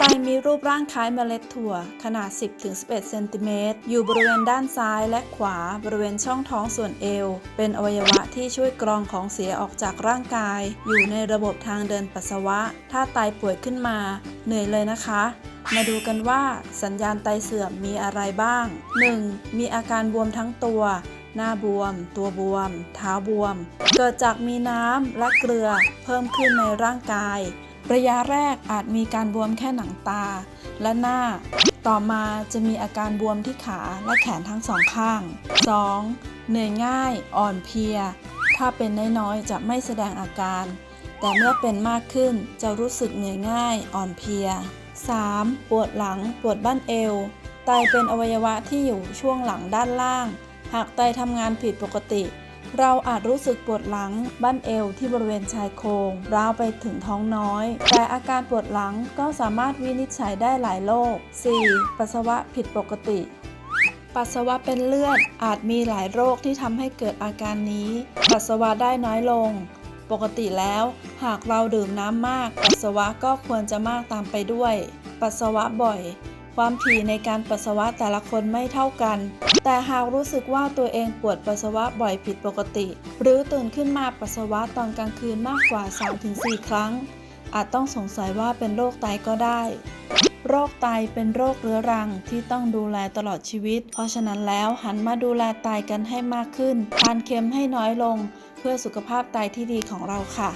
ไตมีรูปร่างคล้ายเมล็ดถั่วขนาด 10-11 เซนติเมตรอยู่บริเวณด้านซ้ายและขวาบริเวณช่องท้องส่วนเอวเป็นอวัยวะที่ช่วยกรองของเสียออกจากร่างกายอยู่ในระบบทางเดินปัสสาวะถ้าไตป่วยขึ้นมาเหนื่อยเลยนะคะมาดูกันว่าสัญญาณไตเสื่อมมีอะไรบ้าง 1. มีอาการบวมทั้งตัวหน้าบวมตัวบวมเท้าบวมเกิดจากมีน้ำและเกลือเพิ่มขึ้นในร่างกายระยะแรกอาจมีการบวมแค่หนังตาและหน้าต่อมาจะมีอาการบวมที่ขาและแขนทั้งสองข้าง 2. เหนื่อยง่ายอ่อนเพลียถ้าเป็นน้อยๆจะไม่แสดงอาการแต่เมื่อเป็นมากขึ้นจะรู้สึกเหนื่อยง่ายอ่อนเพลีย 3. ปวดหลังปวดบั้นเอวไตเป็นอวัยวะที่อยู่ช่วงหลังด้านล่างหากไตทำงานผิดปกติเราอาจรู้สึกปวดหลังบั้นเอวที่บริเวณชายโครงราวไปถึงท้องน้อยแต่อาการปวดหลังก็สามารถวินิจฉัยได้หลายโรค 4. ปัสสาวะผิดปกติปัสสาวะเป็นเลือดอาจมีหลายโรคที่ทำให้เกิดอาการนี้ปัสสาวะได้น้อยลงปกติแล้วหากเราดื่มน้ำมากปัสสาวะก็ควรจะมากตามไปด้วยปัสสาวะบ่อยความถี่ในการปัสสาวะแต่ละคนไม่เท่ากันแต่หากรู้สึกว่าตัวเองปวดปัสสาวะบ่อยผิดปกติหรือตื่นขึ้นมาปัสสาวะตอนกลางคืนมากกว่า 3-4 ครั้งอาจต้องสงสัยว่าเป็นโรคไตก็ได้โรคไตเป็นโรคเรื้อรังที่ต้องดูแลตลอดชีวิตเพราะฉะนั้นแล้วหันมาดูแลไตกันให้มากขึ้นทานเค็มให้น้อยลงเพื่อสุขภาพไตที่ดีของเราค่ะ